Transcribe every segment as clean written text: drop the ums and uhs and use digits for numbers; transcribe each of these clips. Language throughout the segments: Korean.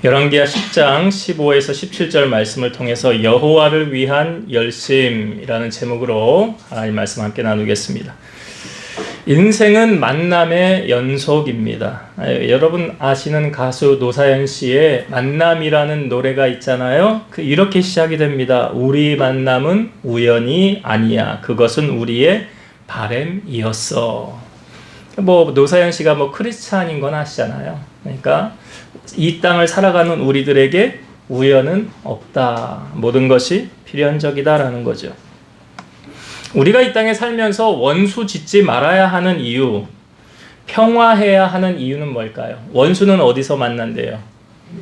열왕기하 10장 15에서 17절 말씀을 통해서 여호와를 위한 열심이라는 제목으로 하나님 말씀 함께 나누겠습니다. 인생은 만남의 연속입니다. 여러분 아시는 가수 노사연 씨의 만남이라는 노래가 있잖아요. 이렇게 시작이 됩니다. 우리 만남은 우연이 아니야. 그것은 우리의 바램이었어. 노사연 씨가 크리스찬인 건 아시잖아요. 그러니까 이 땅을 살아가는 우리들에게 우연은 없다. 모든 것이 필연적이다라는 거죠. 우리가 이 땅에 살면서 원수 짓지 말아야 하는 이유, 평화해야 하는 이유는 뭘까요? 원수는 어디서 만난대요?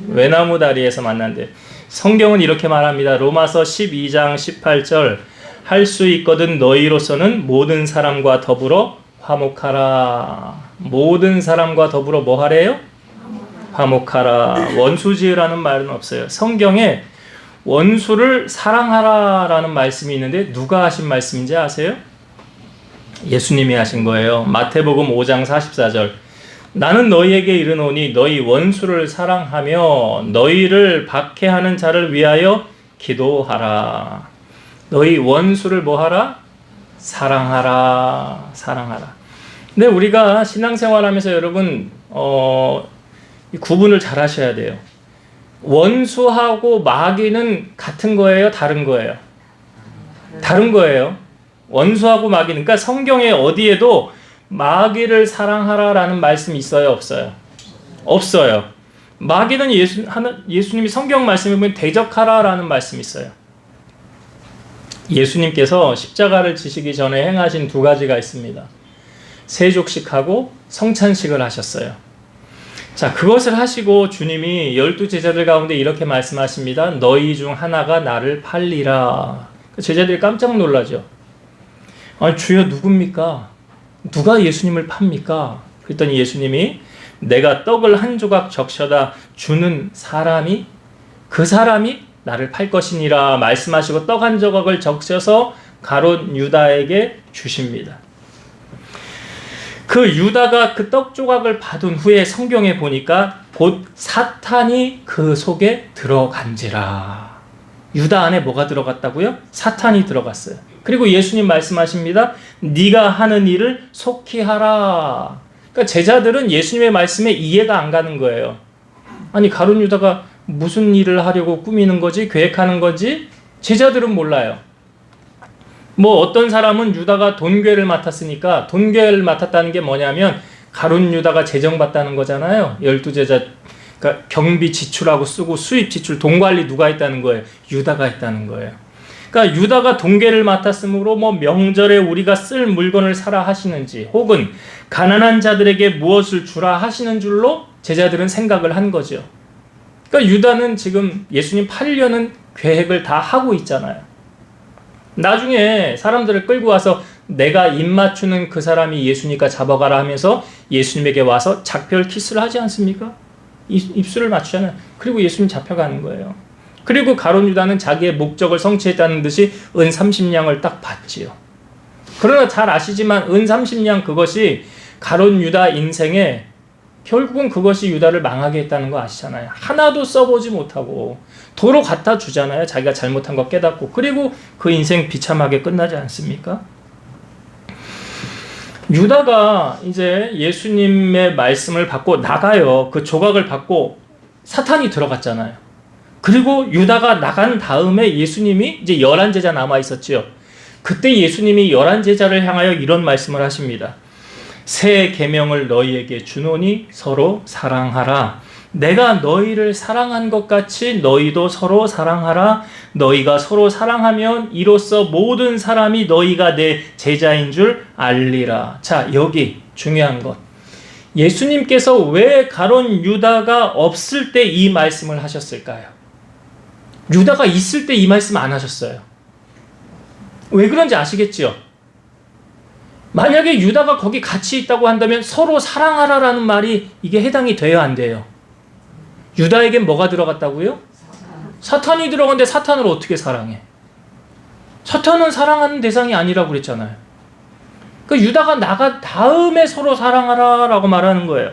외나무 다리에서 만난대요. 성경은 이렇게 말합니다. 로마서 12장 18절 할 수 있거든 너희로서는 모든 사람과 더불어 화목하라. 모든 사람과 더불어 뭐 하래요? 화목하라. 원수 지으라는 말은 없어요. 성경에 원수를 사랑하라라는 말씀이 있는데 누가 하신 말씀인지 아세요? 예수님이 하신 거예요. 마태복음 5장 44절 나는 너희에게 이르노니 너희 원수를 사랑하며 너희를 박해하는 자를 위하여 기도하라. 너희 원수를 뭐하라? 사랑하라. 사랑하라. 근데 우리가 신앙생활하면서 여러분 구분을 잘 하셔야 돼요. 원수하고 마귀는 같은 거예요? 다른 거예요? 다른 거예요. 원수하고 마귀는. 그러니까 성경에 어디에도 마귀를 사랑하라라는 말씀이 있어요? 없어요? 없어요. 마귀는 예수님이 성경 말씀에 보면 대적하라라는 말씀이 있어요. 예수님께서 십자가를 지시기 전에 행하신 두 가지가 있습니다. 세족식하고 성찬식을 하셨어요. 자, 그것을 하시고 주님이 12 제자들 가운데 이렇게 말씀하십니다. 너희 중 하나가 나를 팔리라. 제자들이 깜짝 놀라죠. 아니, 주여 누굽니까? 누가 예수님을 팝니까? 그랬더니 예수님이 내가 떡을 한 조각 적셔다 주는 사람이 그 사람이 나를 팔 것이니라 말씀하시고 떡 한 조각을 적셔서 가룟 유다에게 주십니다. 그 유다가 그 떡 조각을 받은 후에 성경에 보니까 곧 사탄이 그 속에 들어간지라. 유다 안에 뭐가 들어갔다고요? 사탄이 들어갔어요. 그리고 예수님 말씀하십니다. 네가 하는 일을 속히 하라. 그러니까 제자들은 예수님의 말씀에 이해가 안 가는 거예요. 아니, 가룟 유다가 무슨 일을 하려고 꾸미는 거지? 계획하는 거지? 제자들은 몰라요. 어떤 사람은 유다가 돈괴를 맡았으니까 돈괴를 맡았다는 게 뭐냐면 가룟 유다가 재정받다는 거잖아요. 12제자 그러니까 경비 지출하고 쓰고 수입 지출 돈 관리 누가 했다는 거예요? 유다가 했다는 거예요. 그러니까 유다가 돈괴를 맡았으므로 명절에 우리가 쓸 물건을 사라 하시는지 혹은 가난한 자들에게 무엇을 주라 하시는 줄로 제자들은 생각을 한 거죠. 그러니까 유다는 지금 예수님 팔려는 계획을 다 하고 있잖아요. 나중에 사람들을 끌고 와서 내가 입 맞추는 그 사람이 예수니까 잡아가라 하면서 예수님에게 와서 작별 키스를 하지 않습니까? 입술을 맞추잖아요. 그리고 예수님 잡혀가는 거예요. 그리고 가룟 유다는 자기의 목적을 성취했다는 듯이 은 30냥을 딱 받지요. 그러나 잘 아시지만 은 30냥 그것이 가룟 유다 인생에 결국은 그것이 유다를 망하게 했다는 거 아시잖아요. 하나도 써보지 못하고 도로 갖다 주잖아요. 자기가 잘못한 거 깨닫고. 그리고 그 인생 비참하게 끝나지 않습니까? 유다가 이제 예수님의 말씀을 받고 나가요. 그 조각을 받고 사탄이 들어갔잖아요. 그리고 유다가 나간 다음에 예수님이 이제 11제자 남아 있었죠. 그때 예수님이 11제자를 향하여 이런 말씀을 하십니다. 새 계명을 너희에게 주노니 서로 사랑하라. 내가 너희를 사랑한 것 같이 너희도 서로 사랑하라. 너희가 서로 사랑하면 이로써 모든 사람이 너희가 내 제자인 줄 알리라. 자, 여기 중요한 것. 예수님께서 왜 가룟 유다가 없을 때 이 말씀을 하셨을까요? 유다가 있을 때 이 말씀 안 하셨어요. 왜 그런지 아시겠죠? 만약에 유다가 거기 같이 있다고 한다면 서로 사랑하라라는 말이 이게 해당이 돼야 안 돼요. 유다에겐 뭐가 들어갔다고요? 사탄이 들어갔는데 사탄을 어떻게 사랑해? 사탄은 사랑하는 대상이 아니라고 그랬잖아요. 그러니까 유다가 나간 다음에 서로 사랑하라라고 말하는 거예요.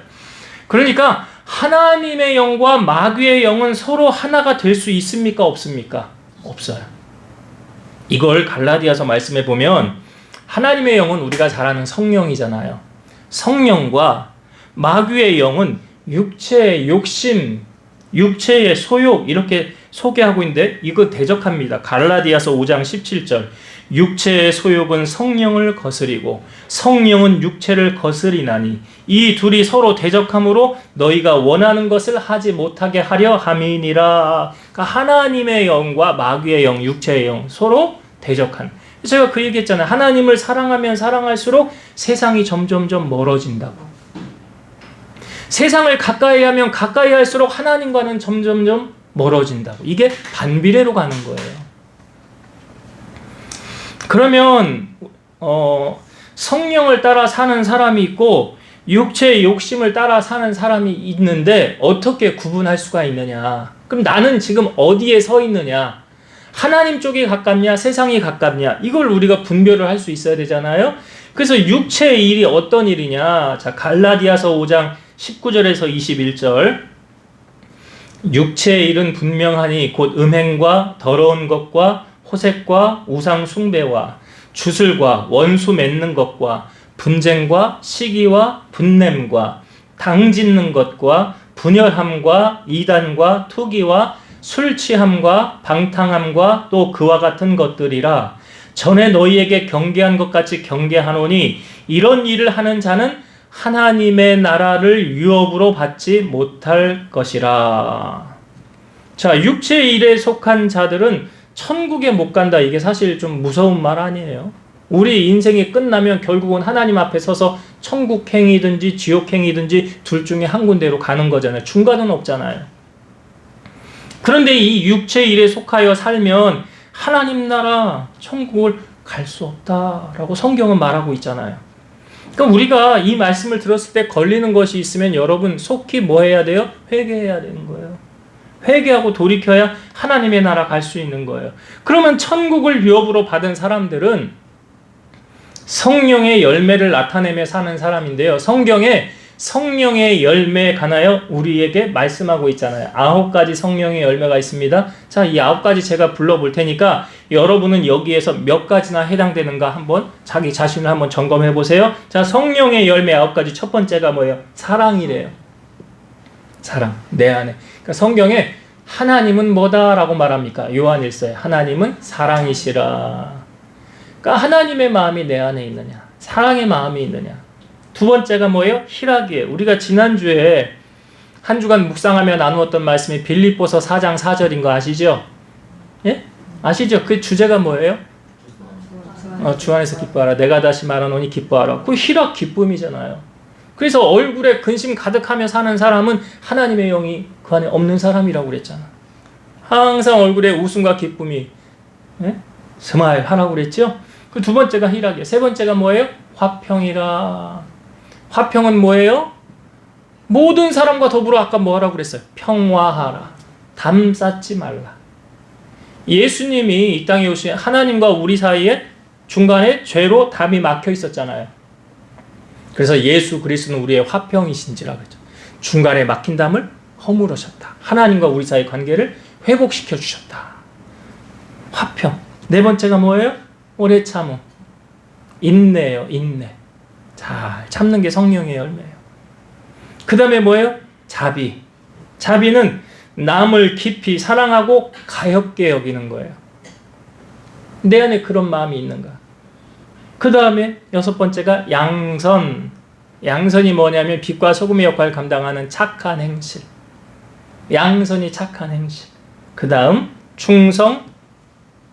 그러니까 하나님의 영과 마귀의 영은 서로 하나가 될 수 있습니까? 없습니까? 없어요. 이걸 갈라디아서 말씀해 보면 하나님의 영은 우리가 잘 아는 성령이잖아요. 성령과 마귀의 영은 육체의 욕심, 육체의 소욕 이렇게 소개하고 있는데 이거 대적합니다. 갈라디아서 5장 17절 육체의 소욕은 성령을 거스리고 성령은 육체를 거스리나니 이 둘이 서로 대적함으로 너희가 원하는 것을 하지 못하게 하려 함이니라. 그러니까 하나님의 영과 마귀의 영, 육체의 영 서로 대적한. 제가 그 얘기했잖아요. 하나님을 사랑하면 사랑할수록 세상이 점점점 멀어진다고. 세상을 가까이 하면 가까이 할수록 하나님과는 점점점 멀어진다고. 이게 반비례로 가는 거예요. 그러면 성령을 따라 사는 사람이 있고 육체의 욕심을 따라 사는 사람이 있는데 어떻게 구분할 수가 있느냐? 그럼 나는 지금 어디에 서 있느냐? 하나님 쪽이 가깝냐? 세상이 가깝냐? 이걸 우리가 분별을 할 수 있어야 되잖아요. 그래서 육체의 일이 어떤 일이냐? 자, 갈라디아서 5장 19절에서 21절 육체의 일은 분명하니 곧 음행과 더러운 것과 호색과 우상 숭배와 주술과 원수 맺는 것과 분쟁과 시기와 분냄과 당 짓는 것과 분열함과 이단과 투기와 술 취함과 방탕함과 또 그와 같은 것들이라. 전에 너희에게 경계한 것 같이 경계하노니 이런 일을 하는 자는 하나님의 나라를 유업으로 받지 못할 것이라. 자, 육체의 일에 속한 자들은 천국에 못 간다. 이게 사실 좀 무서운 말 아니에요? 우리 인생이 끝나면 결국은 하나님 앞에 서서 천국행이든지 지옥행이든지 둘 중에 한 군데로 가는 거잖아요. 중간은 없잖아요. 그런데 이 육체의 일에 속하여 살면 하나님 나라 천국을 갈 수 없다라고 성경은 말하고 있잖아요. 그러니까 우리가 이 말씀을 들었을 때 걸리는 것이 있으면 여러분 속히 뭐 해야 돼요? 회개해야 되는 거예요. 회개하고 돌이켜야 하나님의 나라 갈 수 있는 거예요. 그러면 천국을 유업으로 받은 사람들은 성령의 열매를 나타내며 사는 사람인데요. 성경에 성령의 열매에 관하여 우리에게 말씀하고 있잖아요. 9가지 성령의 열매가 있습니다. 자, 이 9가지 제가 불러볼 테니까 여러분은 여기에서 몇 가지나 해당되는가 한번 자기 자신을 한번 점검해 보세요. 자, 성령의 열매 9가지 첫 번째가 뭐예요? 사랑이래요. 사랑, 내 안에. 그러니까 성경에 하나님은 뭐다라고 말합니까? 요한일서에 하나님은 사랑이시라. 그러니까 하나님의 마음이 내 안에 있느냐, 사랑의 마음이 있느냐. 두 번째가 뭐예요? 희락이에요. 우리가 지난주에 한 주간 묵상하며 나누었던 말씀이 빌립보서 4장 4절인 거 아시죠? 예? 아시죠? 그 주제가 뭐예요? 주 안에서 기뻐하라. 내가 다시 말하노니 기뻐하라. 그 희락, 기쁨이잖아요. 그래서 얼굴에 근심 가득하며 사는 사람은 하나님의 영이 그 안에 없는 사람이라고 그랬잖아. 항상 얼굴에 웃음과 기쁨이 스마일 하라고 그랬죠? 그 두 번째가 희락이에요. 세 번째가 뭐예요? 화평이라. 화평은 뭐예요? 모든 사람과 더불어 아까 뭐 하라고 그랬어요? 평화하라. 담 쌓지 말라. 예수님이 이 땅에 오신 하나님과 우리 사이에 중간에 죄로 담이 막혀 있었잖아요. 그래서 예수 그리스도는 우리의 화평이신지라 그랬죠. 중간에 막힌 담을 허물으셨다. 하나님과 우리 사이의 관계를 회복시켜 주셨다. 화평. 네 번째가 뭐예요? 오래 참음. 인내예요. 인내. 잘 참는 게 성령의 열매예요. 그 다음에 뭐예요? 자비. 자비는 남을 깊이 사랑하고 가엾게 여기는 거예요. 내 안에 그런 마음이 있는가? 그 다음에 여섯 번째가 양선. 양선이 뭐냐면 빛과 소금의 역할을 감당하는 착한 행실. 양선이 착한 행실. 그 다음 충성.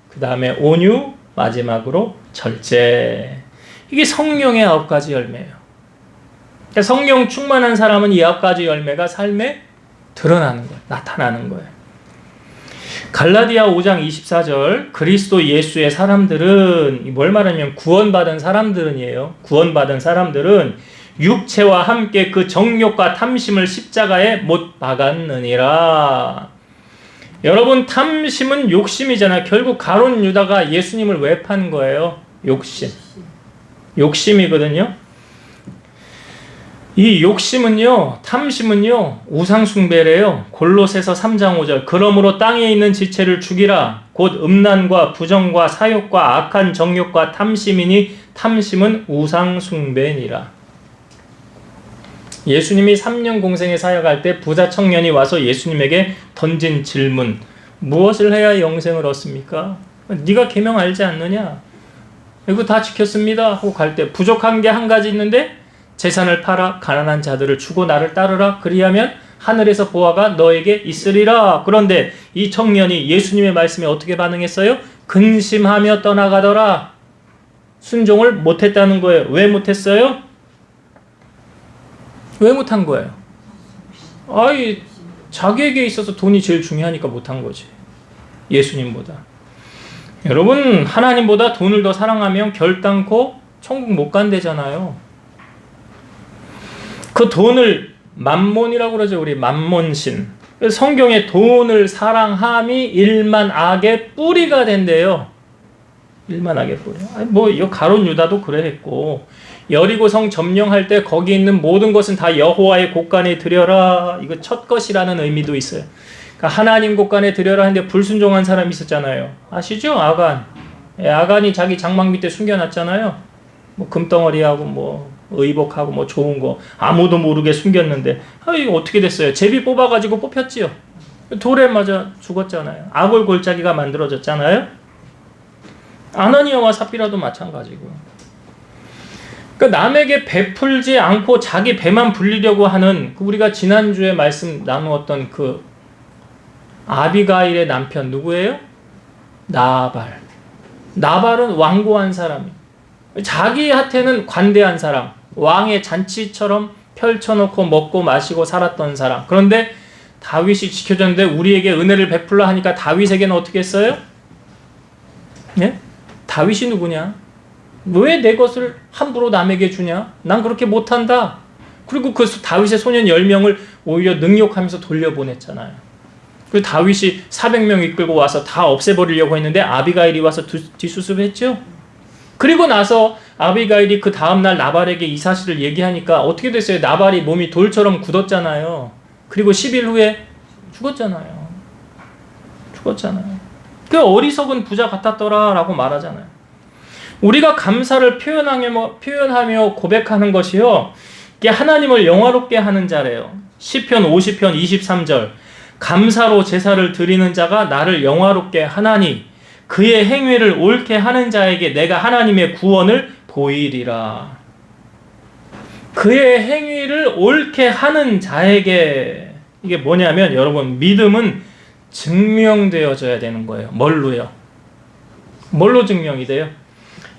그 다음에 온유. 마지막으로 절제. 이게 성령의 9가지 열매예요. 그러니까 성령 충만한 사람은 이 9가지 열매가 삶에 드러나는 거예요. 나타나는 거예요. 갈라디아 5장 24절 그리스도 예수의 사람들은 뭘 말하냐면 구원받은 사람들은이에요. 구원받은 사람들은 육체와 함께 그 정욕과 탐심을 십자가에 못 박았느니라. 여러분 탐심은 욕심이잖아요. 결국 가룟 유다가 예수님을 왜 판 거예요? 욕심. 욕심이거든요. 이 욕심은요, 탐심은요, 우상숭배래요. 골로새서 3장 5절. 그러므로 땅에 있는 지체를 죽이라. 곧 음란과 부정과 사욕과 악한 정욕과 탐심이니 탐심은 우상숭배니라. 예수님이 3년 공생에 사역할 때 부자 청년이 와서 예수님에게 던진 질문. 무엇을 해야 영생을 얻습니까? 네가 계명 알지 않느냐? 이거 다 지켰습니다 하고 갈 때 부족한 게 한 가지 있는데 재산을 팔아 가난한 자들을 주고 나를 따르라. 그리하면 하늘에서 보화가 너에게 있으리라. 그런데 이 청년이 예수님의 말씀에 어떻게 반응했어요? 근심하며 떠나가더라. 순종을 못했다는 거예요. 왜 못했어요? 왜 못한 거예요? 아이, 자기에게 있어서 돈이 제일 중요하니까 못한 거지. 예수님보다. 여러분, 하나님보다 돈을 더 사랑하면 결단코 천국 못 간대잖아요. 그 돈을 만몬이라고 그러죠. 우리 만몬신. 성경에 돈을 사랑함이 일만 악의 뿌리가 된대요. 일만 악의 뿌리. 뭐 이 가룟 유다도 그래 했고, 여리고성 점령할 때 거기 있는 모든 것은 다 여호와의 곳간에 드려라. 이거 첫 것이라는 의미도 있어요. 그러니까 하나님 곳간에 드려라 하는데 불순종한 사람이 있었잖아요. 아시죠? 아간. 아간이 자기 장막 밑에 숨겨놨잖아요. 뭐 금덩어리하고 뭐 의복하고 뭐 좋은 거 아무도 모르게 숨겼는데 이거 어떻게 됐어요? 제비 뽑아가지고 뽑혔지요. 돌에 맞아 죽었잖아요. 아골 골짜기가 만들어졌잖아요. 아나니아와 삽비라도 마찬가지고. 그러니까 남에게 베풀지 않고 자기 배만 불리려고 하는 우리가 지난주에 말씀 나누었던 그 아비가일의 남편 누구예요? 나발. 나발은 완고한 사람이에요. 자기한테는 관대한 사람, 왕의 잔치처럼 펼쳐놓고 먹고 마시고 살았던 사람. 그런데 다윗이 지켜줬는데 우리에게 은혜를 베풀라 하니까 다윗에게는 어떻게 했어요? 네? 다윗이 누구냐? 왜 내 것을 함부로 남에게 주냐? 난 그렇게 못한다. 그리고 그 다윗의 소년 10명을 오히려 능욕하면서 돌려보냈잖아요. 그리고 다윗이 400명 이끌고 와서 다 없애버리려고 했는데 아비가일이 와서 뒷수습했죠. 그리고 나서 아비가일이 그 다음날 나발에게 이 사실을 얘기하니까 어떻게 됐어요? 나발이 몸이 돌처럼 굳었잖아요. 그리고 10일 후에 죽었잖아요. 그 어리석은 부자 같았더라 라고 말하잖아요. 우리가 감사를 표현하며 고백하는 것이요, 이게 하나님을 영화롭게 하는 자래요. 시편 50편 23절. 감사로 제사를 드리는 자가 나를 영화롭게 하나니 그의 행위를 옳게 하는 자에게 내가 하나님의 구원을 보이리라. 그의 행위를 옳게 하는 자에게. 이게 뭐냐면 여러분, 믿음은 증명되어져야 되는 거예요. 뭘로요? 뭘로 증명이 돼요?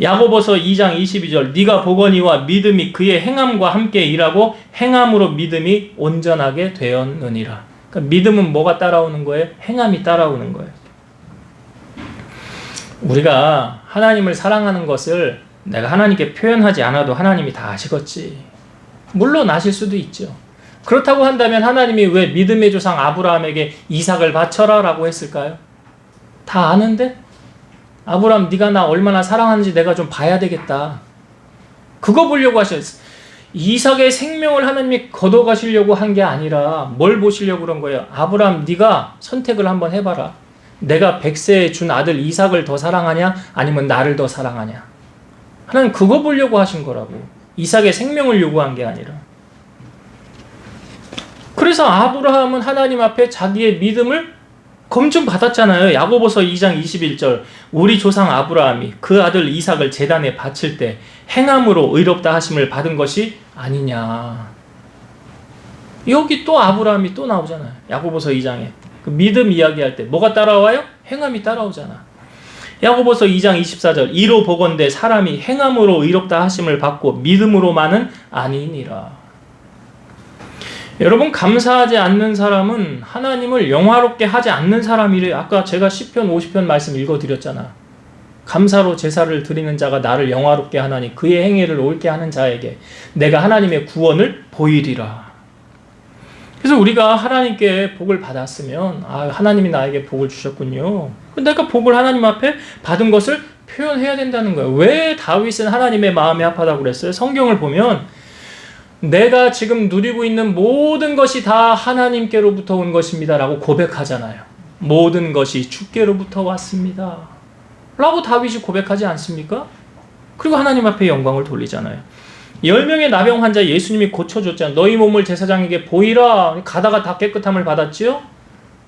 야고보서 2장 22절. 네가 보거니와 믿음이 그의 행함과 함께 일하고 행함으로 믿음이 온전하게 되었느니라. 그러니까 믿음은 뭐가 따라오는 거예요? 행함이 따라오는 거예요. 우리가 하나님을 사랑하는 것을 내가 하나님께 표현하지 않아도 하나님이 다 아시겠지. 물론 아실 수도 있죠. 그렇다고 한다면 하나님이 왜 믿음의 조상 아브라함에게 이삭을 바쳐라 라고 했을까요? 다 아는데? 아브라함, 네가 나 얼마나 사랑하는지 내가 좀 봐야 되겠다. 그거 보려고 하셨어요. 이삭의 생명을 하나님이 걷어가시려고 한 게 아니라 뭘 보시려고 그런 거예요? 아브라함, 네가 선택을 한번 해봐라. 내가 100세에 준 아들 이삭을 더 사랑하냐? 아니면 나를 더 사랑하냐? 하나님 그거 보려고 하신 거라고. 이삭의 생명을 요구한 게 아니라. 그래서 아브라함은 하나님 앞에 자기의 믿음을 검증받았잖아요. 야고보서 2장 21절. 우리 조상 아브라함이 그 아들 이삭을 제단에 바칠 때 행함으로 의롭다 하심을 받은 것이 아니냐. 여기 또 아브라함이 또 나오잖아요. 야고보서 2장에. 그 믿음 이야기할 때 뭐가 따라와요? 행함이 따라오잖아. 야고보서 2장 24절. 이로 보건대 사람이 행함으로 의롭다 하심을 받고 믿음으로만은 아니니라. 여러분, 감사하지 않는 사람은 하나님을 영화롭게 하지 않는 사람이래요. 아까 제가 시편 50편 말씀 읽어드렸잖아. 감사로 제사를 드리는 자가 나를 영화롭게 하나니 그의 행위를 옳게 하는 자에게 내가 하나님의 구원을 보이리라. 그래서 우리가 하나님께 복을 받았으면 하나님이 나에게 복을 주셨군요. 내가 복을 하나님 앞에 받은 것을 표현해야 된다는 거예요. 왜 다윗은 하나님의 마음에 합하다고 그랬어요? 성경을 보면 내가 지금 누리고 있는 모든 것이 다 하나님께로부터 온 것입니다 라고 고백하잖아요. 모든 것이 주께로부터 왔습니다 라고 다윗이 고백하지 않습니까? 그리고 하나님 앞에 영광을 돌리잖아요. 10명의 나병 환자 예수님이 고쳐줬잖아요. 너희 몸을 제사장에게 보이라. 가다가 다 깨끗함을 받았지요?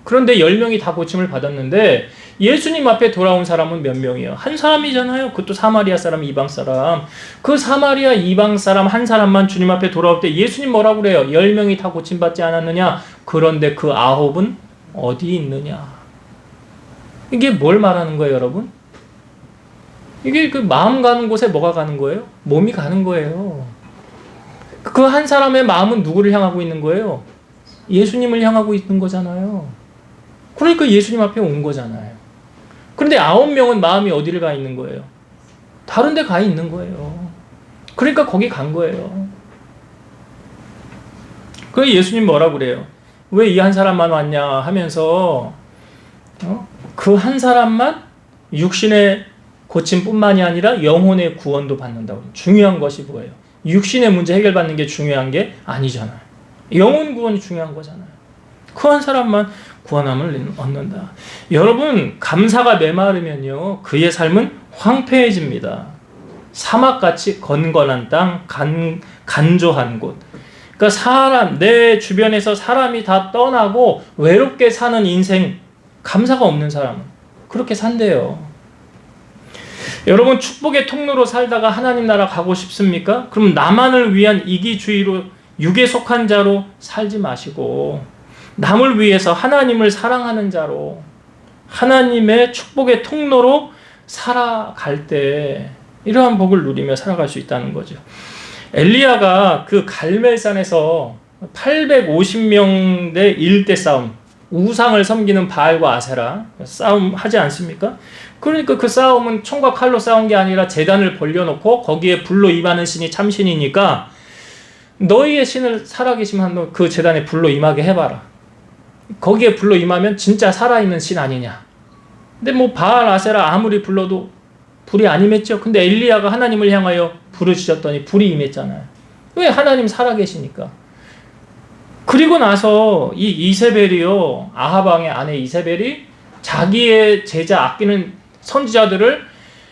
그런데 10명이 다 고침을 받았는데 예수님 앞에 돌아온 사람은 몇 명이에요? 한 사람이잖아요. 그것도 사마리아 사람, 이방 사람. 그 사마리아 이방 사람 한 사람만 주님 앞에 돌아올 때 예수님 뭐라고 그래요? 10명이 다 고침받지 않았느냐? 그런데 그 9은 어디 있느냐? 이게 뭘 말하는 거예요, 여러분? 이게 그 마음 가는 곳에 뭐가 가는 거예요? 몸이 가는 거예요. 그 한 사람의 마음은 누구를 향하고 있는 거예요? 예수님을 향하고 있는 거잖아요. 그러니까 예수님 앞에 온 거잖아요. 그런데 9명은 마음이 어디를 가 있는 거예요? 다른 데 가 있는 거예요. 그러니까 거기 간 거예요. 그래서 예수님 뭐라고 그래요? 왜 이 한 사람만 왔냐 하면서 그 한 사람만 육신의 고침뿐만이 아니라 영혼의 구원도 받는다고. 중요한 것이 뭐예요? 육신의 문제 해결받는 게 중요한 게 아니잖아요. 영혼 구원이 중요한 거잖아요. 그 한 사람만 구원함을 얻는다. 여러분, 감사가 메마르면요, 그의 삶은 황폐해집니다. 사막같이 건건한 땅, 간조한 곳. 그러니까 내 주변에서 사람이 다 떠나고 외롭게 사는 인생, 감사가 없는 사람은 그렇게 산대요. 여러분, 축복의 통로로 살다가 하나님 나라 가고 싶습니까? 그럼 나만을 위한 이기주의로 육에 속한 자로 살지 마시고 남을 위해서 하나님을 사랑하는 자로 하나님의 축복의 통로로 살아갈 때 이러한 복을 누리며 살아갈 수 있다는 거죠. 엘리야가 그 갈멜산에서 850명 대 1대 싸움, 우상을 섬기는 바알과 아세라 싸움 하지 않습니까? 그러니까 그 싸움은 총과 칼로 싸운 게 아니라 제단을 벌려놓고 거기에 불로 임하는 신이 참신이니까 너희의 신을 살아계시면 한번 그 제단에 불로 임하게 해봐라. 거기에 불로 임하면 진짜 살아있는 신 아니냐. 근데 뭐 바알 아세라 아무리 불러도 불이 안 임했죠. 근데 엘리야가 하나님을 향하여 부르짖었더니 불이 임했잖아요. 왜? 하나님 살아계시니까. 그리고 나서 이 이세벨이요, 아합 왕의 아내 이세벨이 자기의 제자 아끼는 선지자들을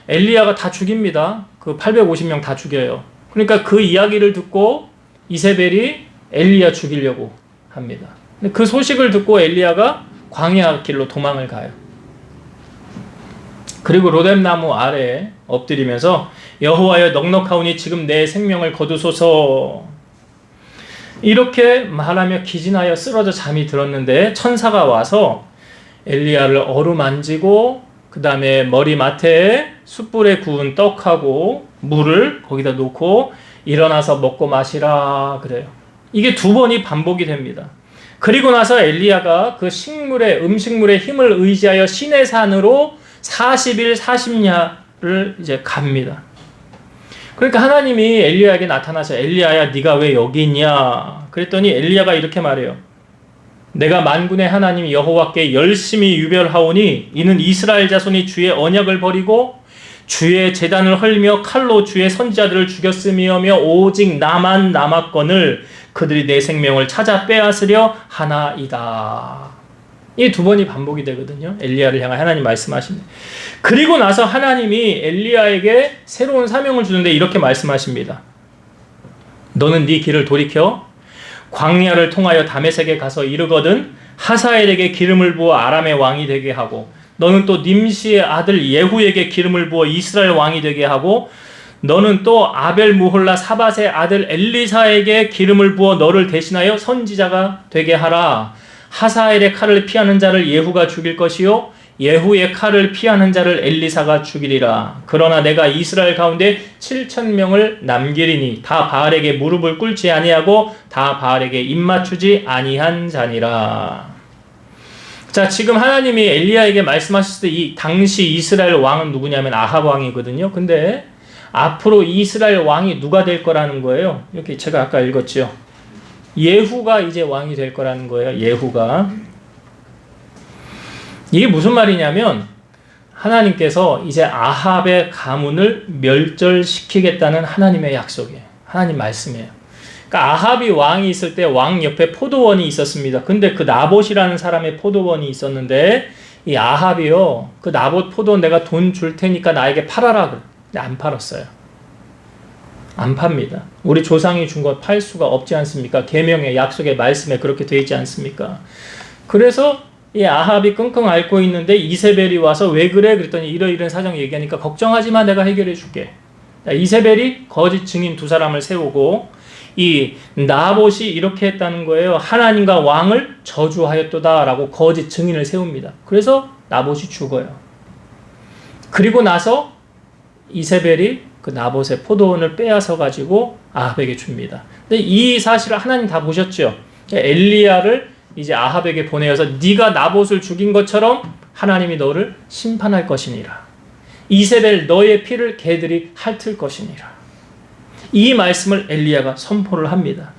엘리야가 다 죽입니다. 그 850명 다 죽여요. 그러니까 그 이야기를 듣고 이세벨이 엘리야 죽이려고 합니다. 근데 그 소식을 듣고 엘리야가 광야 길로 도망을 가요. 그리고 로뎀나무 아래에 엎드리면서 여호와여 넉넉하오니 지금 내 생명을 거두소서 이렇게 말하며 기진하여 쓰러져 잠이 들었는데 천사가 와서 엘리야를 어루만지고 그 다음에 머리맡에 숯불에 구운 떡하고 물을 거기다 놓고 일어나서 먹고 마시라 그래요. 이게 2번이 반복이 됩니다. 그리고 나서 엘리야가 그 음식물의 힘을 의지하여 시내산으로 40일 40야를 이제 갑니다. 그러니까 하나님이 엘리야에게 나타나서 엘리야야 네가 왜 여기 있냐 그랬더니 엘리야가 이렇게 말해요. 내가 만군의 하나님 여호와께 열심히 유별하오니 이는 이스라엘 자손이 주의 언약을 버리고 주의 제단을 헐며 칼로 주의 선지자들을 죽였으며 오직 나만 남았거늘 그들이 내 생명을 찾아 빼앗으려 하나이다. 이 2번이 반복이 되거든요. 엘리야를 향해 하나님 말씀하십니다. 그리고 나서 하나님이 엘리야에게 새로운 사명을 주는데 이렇게 말씀하십니다. 너는 네 길을 돌이켜 광야를 통하여 다메섹에 가서 이르거든 하사엘에게 기름을 부어 아람의 왕이 되게 하고 너는 또 님시의 아들 예후에게 기름을 부어 이스라엘 왕이 되게 하고 너는 또 아벨 무홀라 사밧의 아들 엘리사에게 기름을 부어 너를 대신하여 선지자가 되게 하라. 하사엘의 칼을 피하는 자를 예후가 죽일 것이요 예후의 칼을 피하는 자를 엘리사가 죽이리라. 그러나 내가 이스라엘 가운데 7,000명을 남기리니 다 바알에게 무릎을 꿇지 아니하고 다 바알에게 입맞추지 아니한 자니라. 자, 지금 하나님이 엘리야에게 말씀하셨을 때 이 당시 이스라엘 왕은 누구냐면 아합 왕이거든요. 근데 앞으로 이스라엘 왕이 누가 될 거라는 거예요. 이렇게 제가 아까 읽었죠. 예후가 이제 왕이 될 거라는 거예요. 예후가. 이게 무슨 말이냐면 하나님께서 이제 아합의 가문을 멸절시키겠다는 하나님의 약속이에요. 하나님 말씀이에요. 그러니까 아합이 왕이 있을 때 왕 옆에 포도원이 있었습니다. 근데 그 나봇이라는 사람의 포도원이 있었는데 이 아합이요, 그 나봇 포도원 내가 돈 줄 테니까 나에게 팔아라. 근데 안 팔았어요. 안 팝니다. 우리 조상이 준 거 팔 수가 없지 않습니까? 계명의 약속의 말씀에 그렇게 돼 있지 않습니까? 그래서 이 아합이 끙끙 앓고 있는데 이세벨이 와서 왜 그래? 그랬더니 이러이러한 사정 얘기하니까 걱정하지 마, 내가 해결해 줄게. 이세벨이 거짓 증인 두 사람을 세우고 이 나봇이 이렇게 했다는 거예요. 하나님과 왕을 저주하였도다라고 거짓 증인을 세웁니다. 그래서 나봇이 죽어요. 그리고 나서 이세벨이 그 나봇의 포도원을 빼앗아 가지고 아합에게 줍니다. 근데 이 사실을 하나님 다 보셨죠. 엘리야를 이제 아합에게 보내어서 네가 나봇을 죽인 것처럼 하나님이 너를 심판할 것이니라. 이세벨 너의 피를 개들이 핥을 것이니라. 이 말씀을 엘리야가 선포를 합니다.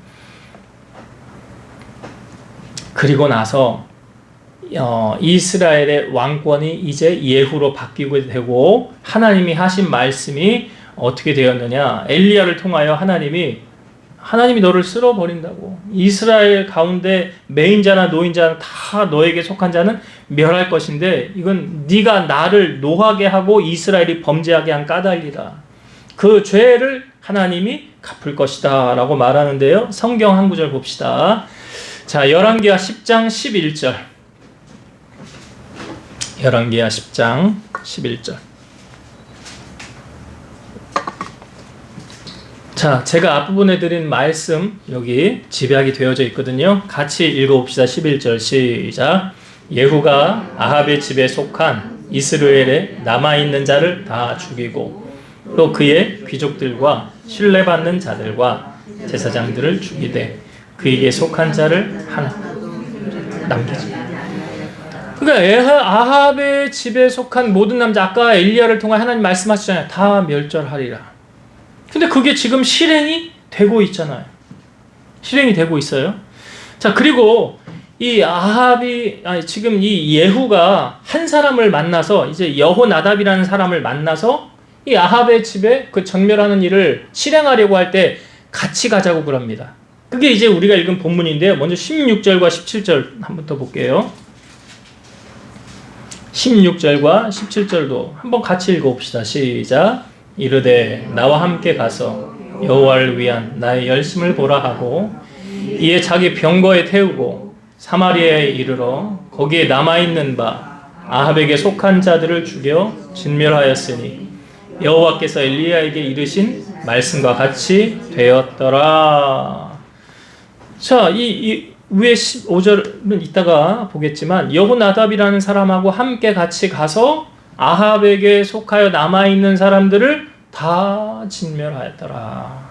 그리고 나서 이스라엘의 왕권이 이제 예후로 바뀌게 되고 하나님이 하신 말씀이 어떻게 되었느냐. 엘리야를 통하여 하나님이 너를 쓸어버린다고. 이스라엘 가운데 매인자나 노인자나 다 너에게 속한 자는 멸할 것인데 이건 네가 나를 노하게 하고 이스라엘이 범죄하게 한 까닭이라. 그 죄를 하나님이 갚을 것이다 라고 말하는데요. 성경 한 구절 봅시다. 자, 열왕기하 10장 11절. 열왕기하 10장 11절. 자, 제가 앞부분에 드린 말씀 여기 집약이 되어져 있거든요. 같이 읽어봅시다. 11절 시작. 예후가 아합의 집에 속한 이스라엘에 남아있는 자를 다 죽이고 또 그의 귀족들과 신뢰받는 자들과 제사장들을 죽이되 그에게 속한 자를 하나 남기지. 그러니까 아합의 집에 속한 모든 남자, 아까 엘리야를 통해 하나님 말씀하시잖아요. 다 멸절하리라. 근데 그게 지금 실행이 되고 있잖아요. 실행이 되고 있어요. 자, 그리고 이 아합이, 지금 이 예후가 한 사람을 만나서 이제 여호나답이라는 사람을 만나서 이 아합의 집에 그 전멸하는 일을 실행하려고 할 때 같이 가자고 그럽니다. 그게 이제 우리가 읽은 본문인데요. 먼저 16절과 17절 한번 더 볼게요. 16절과 17절도 한번 같이 읽어봅시다. 시작. 이르되 나와 함께 가서 여호와를 위한 나의 열심을 보라 하고 이에 자기 병거에 태우고 사마리아에 이르러 거기에 남아있는 바 아합에게 속한 자들을 죽여 진멸하였으니 여호와께서 엘리야에게 이르신 말씀과 같이 되었더라. 자, 이 위에 15절은 이따가 보겠지만 여호나답이라는 사람하고 함께 같이 가서 아합에게 속하여 남아있는 사람들을 다 진멸하였더라.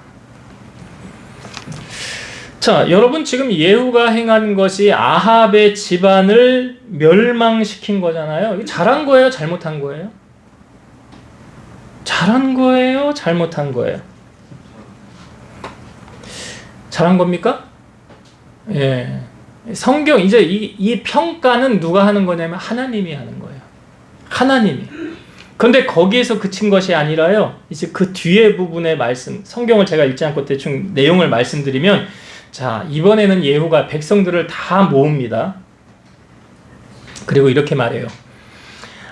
자, 여러분 지금 예후가 행한 것이 아합의 집안을 멸망시킨 거잖아요. 이게 잘한 거예요? 잘못한 거예요? 잘한 거예요? 잘못한 거예요? 잘한 겁니까? 예. 성경, 이제 이 평가는 누가 하는 거냐면 하나님이 하는 거예요. 하나님이. 근데 거기에서 그친 것이 아니라요. 이제 그 뒤에 부분의 말씀, 성경을 제가 읽지 않고 대충 내용을 말씀드리면, 자, 이번에는 예후가 백성들을 다 모읍니다. 그리고 이렇게 말해요.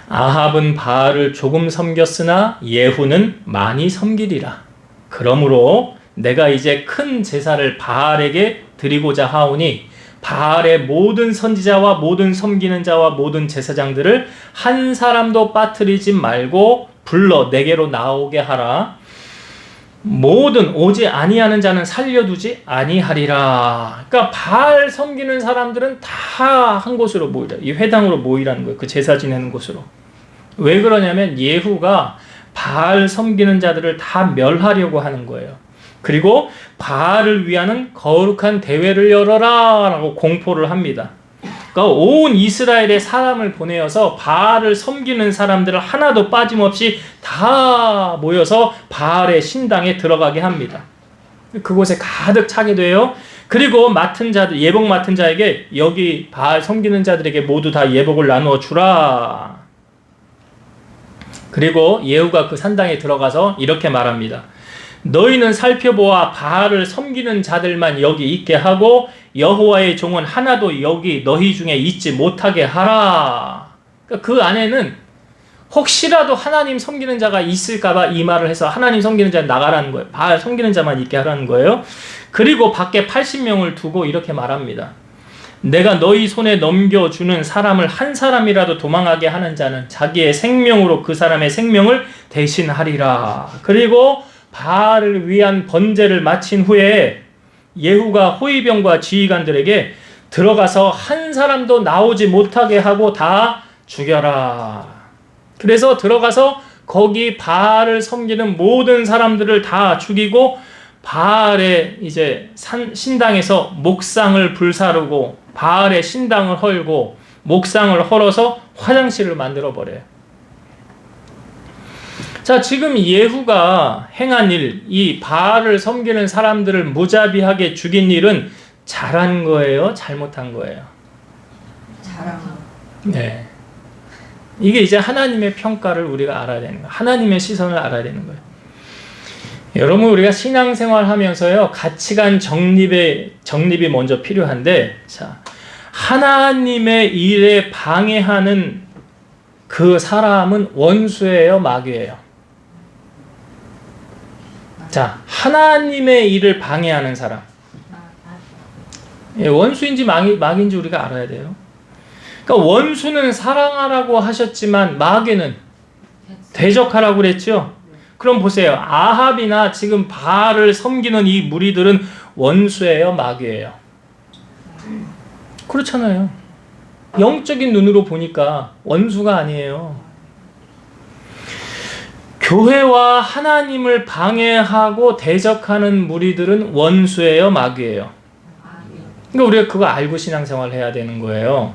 아합은 바알을 조금 섬겼으나 예후는 많이 섬기리라. 그러므로 내가 이제 큰 제사를 바알에게 드리고자 하오니 바알의 모든 선지자와 모든 섬기는 자와 모든 제사장들을 한 사람도 빠뜨리지 말고 불러 내게로 나오게 하라. 모든 오지 아니하는 자는 살려두지 아니하리라. 그러니까 바알 섬기는 사람들은 다 한 곳으로 모이라. 이 회당으로 모이라는 거예요. 그 제사 지내는 곳으로. 왜 그러냐면 예후가 바알 섬기는 자들을 다 멸하려고 하는 거예요. 그리고 바알을 위하는 거룩한 대회를 열어라 라고 공포를 합니다. 그러니까 온 이스라엘의 사람을 보내어서 바알을 섬기는 사람들을 하나도 빠짐없이 다 모여서 바알의 신당에 들어가게 합니다. 그곳에 가득 차게 돼요. 그리고 맡은 자들, 예복 맡은 자에게 여기 바알 섬기는 자들에게 모두 다 예복을 나누어 주라. 그리고 예후가 그 산당에 들어가서 이렇게 말합니다. 너희는 살펴보아 바알을 섬기는 자들만 여기 있게 하고 여호와의 종은 하나도 여기 너희 중에 있지 못하게 하라. 그러니까 그 안에는 혹시라도 하나님 섬기는 자가 있을까봐 이 말을 해서 하나님 섬기는 자 나가라는 거예요. 바알 섬기는 자만 있게 하라는 거예요. 그리고 밖에 80명을 두고 이렇게 말합니다. 내가 너희 손에 넘겨주는 사람을 한 사람이라도 도망하게 하는 자는 자기의 생명으로 그 사람의 생명을 대신하리라. 그리고 바알을 위한 번제를 마친 후에 예후가 호위병과 지휘관들에게 들어가서 한 사람도 나오지 못하게 하고 다 죽여라. 그래서 들어가서 거기 바알을 섬기는 모든 사람들을 다 죽이고 바알의 이제 신당에서 목상을 불사르고 바알의 신당을 헐고 목상을 헐어서 화장실을 만들어 버려요. 자, 지금 예후가 행한 일, 이 바알을 섬기는 사람들을 무자비하게 죽인 일은 잘한 거예요? 잘못한 거예요? 잘한 거. 네. 이게 이제 하나님의 평가를 우리가 알아야 되는 거예요. 하나님의 시선을 알아야 되는 거예요. 여러분, 우리가 신앙생활 하면서요, 가치관 정립이 먼저 필요한데, 자, 하나님의 일에 방해하는 그 사람은 원수예요, 마귀예요? 자, 하나님의 일을 방해하는 사람. 원수인지 마귀인지 우리가 알아야 돼요. 그러니까 원수는 사랑하라고 하셨지만 마귀는 대적하라고 그랬죠. 그럼 보세요. 아합이나 지금 바알을 섬기는 이 무리들은 원수예요, 마귀예요? 그렇잖아요. 영적인 눈으로 보니까 원수가 아니에요. 교회와 하나님을 방해하고 대적하는 무리들은 원수예요, 마귀예요? 그러니까 우리가 그거 알고 신앙생활을 해야 되는 거예요.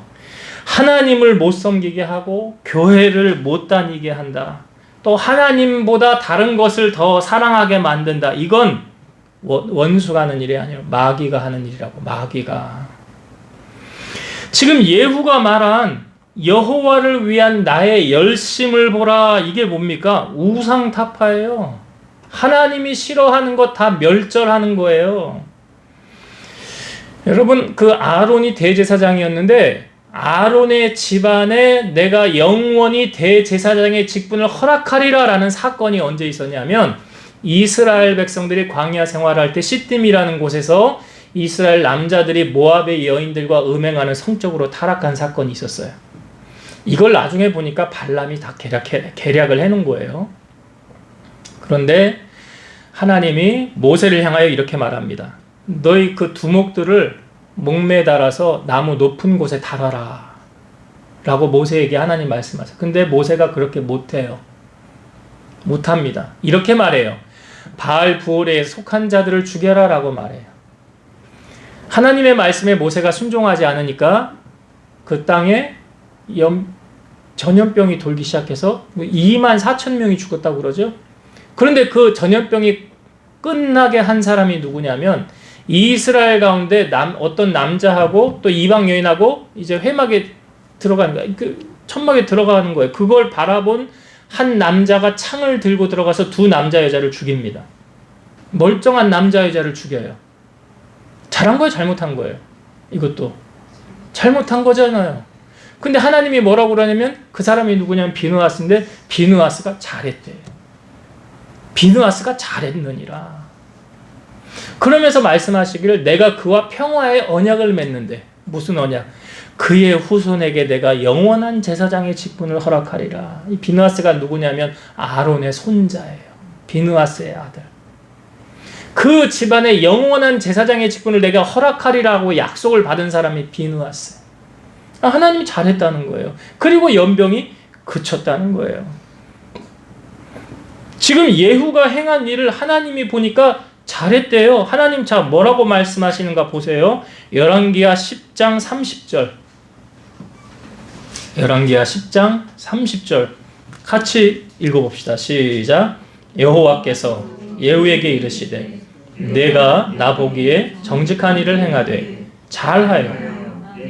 하나님을 못 섬기게 하고 교회를 못 다니게 한다. 또 하나님보다 다른 것을 더 사랑하게 만든다. 이건 원수가 하는 일이 아니라 마귀가 하는 일이라고. 마귀가. 지금 예후가 말한 여호와를 위한 나의 열심을 보라. 이게 뭡니까? 우상타파예요. 하나님이 싫어하는 것 다 멸절하는 거예요. 여러분, 그 아론이 대제사장이었는데 아론의 집안에 내가 영원히 대제사장의 직분을 허락하리라 라는 사건이 언제 있었냐면 이스라엘 백성들이 광야 생활할 때 시딤이라는 곳에서 이스라엘 남자들이 모압의 여인들과 음행하는 성적으로 타락한 사건이 있었어요. 이걸 나중에 보니까 발람이 다 계략을 해놓은 거예요. 그런데 하나님이 모세를 향하여 이렇게 말합니다. 너희 그 두목들을 목매달아서 나무 높은 곳에 달아라 라고 모세에게 하나님 말씀하세요. 근데 모세가 그렇게 못해요. 못합니다. 이렇게 말해요. 바알 부올에 속한 자들을 죽여라 라고 말해요. 하나님의 말씀에 모세가 순종하지 않으니까 그 땅에 전염병이 돌기 시작해서 24,000명이 죽었다고 그러죠. 그런데 그 전염병이 끝나게 한 사람이 누구냐면 이스라엘 가운데 어떤 남자하고 또 이방 여인하고 이제 회막에 들어가는 거예요. 그 천막에 들어가는 거예요. 그걸 바라본 한 남자가 창을 들고 들어가서 두 남자 여자를 죽입니다. 멀쩡한 남자 여자를 죽여요. 잘한 거예요, 잘못한 거예요? 이것도 잘못한 거잖아요. 근데 하나님이 뭐라고 그러냐면 그 사람이 누구냐면 비느하스인데 비느하스가 잘했대요. 비느하스가 잘했느니라. 그러면서 말씀하시기를 내가 그와 평화의 언약을 맺는데 무슨 언약? 그의 후손에게 내가 영원한 제사장의 직분을 허락하리라. 이 비느하스가 누구냐면 아론의 손자예요. 비느하스의 아들. 그 집안에 영원한 제사장의 직분을 내가 허락하리라고 약속을 받은 사람이 비느하스. 하나님이 잘했다는 거예요. 그리고 연병이 그쳤다는 거예요. 지금 예후가 행한 일을 하나님이 보니까 잘했대요. 하나님 자 뭐라고 말씀하시는가 보세요. 열왕기하 10장 30절. 열왕기하 10장 30절. 같이 읽어봅시다. 시작. 여호와께서 예후에게 이르시되 내가 나보기에 정직한 일을 행하되 잘하여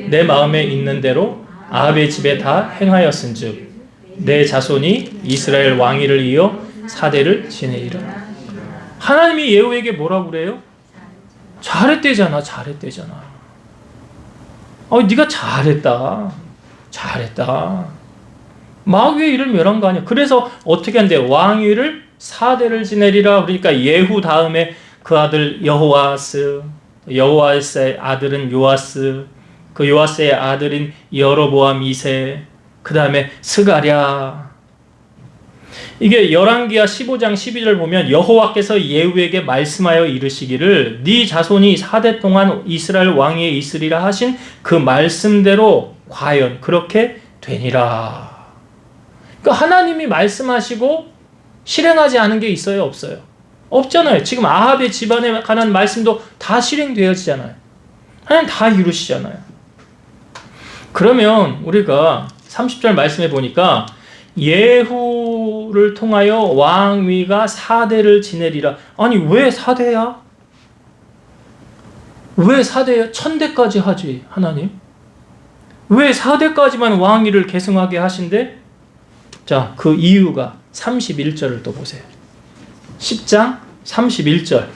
내 마음에 있는 대로 아합의 집에 다 행하였은즉 내 자손이 이스라엘 왕위를 이어 사대를 지내리라. 하나님이 예후에게 뭐라고 그래요? 잘했대잖아. 잘했대잖아. 네가 잘했다. 잘했다. 마귀의 일을 멸한 거 아니야. 그래서 어떻게 한대? 왕위를 4대를 지내리라. 그러니까 예후 다음에 그 아들 여호아스, 여호아스의 아들은 요아스, 그 요아스의 아들인 여로보암 2세, 그 다음에 스가랴. 이게 열왕기하 15장 12절 보면 여호와께서 예후에게 말씀하여 이르시기를 네 자손이 4대 동안 이스라엘 왕위에 있으리라 하신 그 말씀대로 과연 그렇게 되니라. 그러니까 하나님이 말씀하시고 실행하지 않은 게 있어요? 없어요? 없잖아요. 지금 아합의 집안에 관한 말씀도 다 실행되어지잖아요. 하나님 다 이루시잖아요. 그러면 우리가 30절 말씀해 보니까 예후를 통하여 왕위가 4대를 지내리라. 아니 왜 4대야? 왜 4대야? 1000대까지 하지 하나님. 왜 4대까지만 왕위를 계승하게 하신대? 자, 그 이유가 31절을 또 보세요. 10장 31절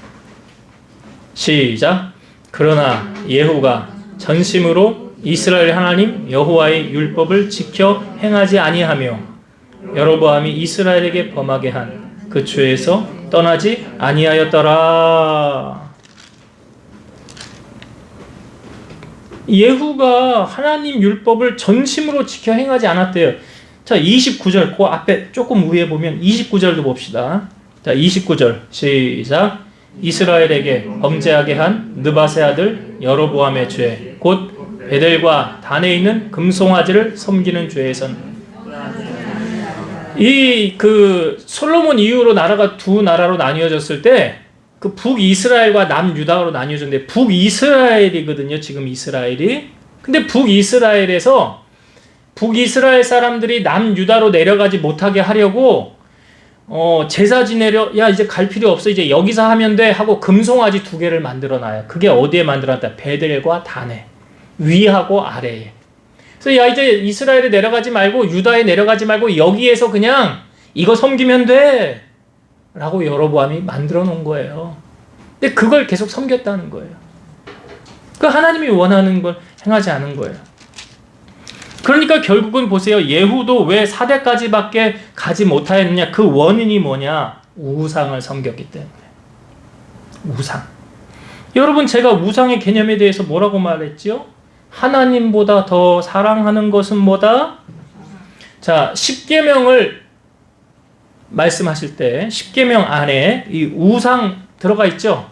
시작. 그러나 예후가 전심으로 이스라엘 하나님 여호와의 율법을 지켜 행하지 아니하며 여로보암이 이스라엘에게 범하게 한 그 죄에서 떠나지 아니하였더라. 예후가 하나님 율법을 전심으로 지켜 행하지 않았대요. 자, 29절 그 앞에 조금 위에 보면 29절도 봅시다. 자, 29절 시작. 이스라엘에게 범죄하게 한 느밧의 아들 여로보암의 죄 곧 베델과 단에 있는 금송아지를 섬기는 죄에선 그 솔로몬 이후로 나라가 두 나라로 나뉘어졌을 때 그 북이스라엘과 남유다로 나뉘어졌는데 북이스라엘이거든요. 지금 이스라엘이. 근데 북이스라엘에서 북이스라엘 사람들이 남유다로 내려가지 못하게 하려고 제사 지내려 야 이제 갈 필요 없어 이제 여기서 하면 돼 하고 금송아지 2개를 만들어놔요. 그게 어디에 만들어놨다? 베델과 단에 위하고 아래에. 그래서 야 이제 이스라엘에 내려가지 말고 유다에 내려가지 말고 여기에서 그냥 이거 섬기면 돼 라고 여로보암이 만들어 놓은 거예요. 근데 그걸 계속 섬겼다는 거예요. 그 하나님이 원하는 걸 행하지 않은 거예요. 그러니까 결국은 보세요. 예후도 왜 4대까지밖에 가지 못하였느냐? 그 원인이 뭐냐? 우상을 섬겼기 때문에. 우상. 여러분 제가 우상의 개념에 대해서 뭐라고 말했지요? 하나님보다 더 사랑하는 것은 뭐다? 자, 10계명을 말씀하실 때 10계명 안에 이 우상 들어가 있죠?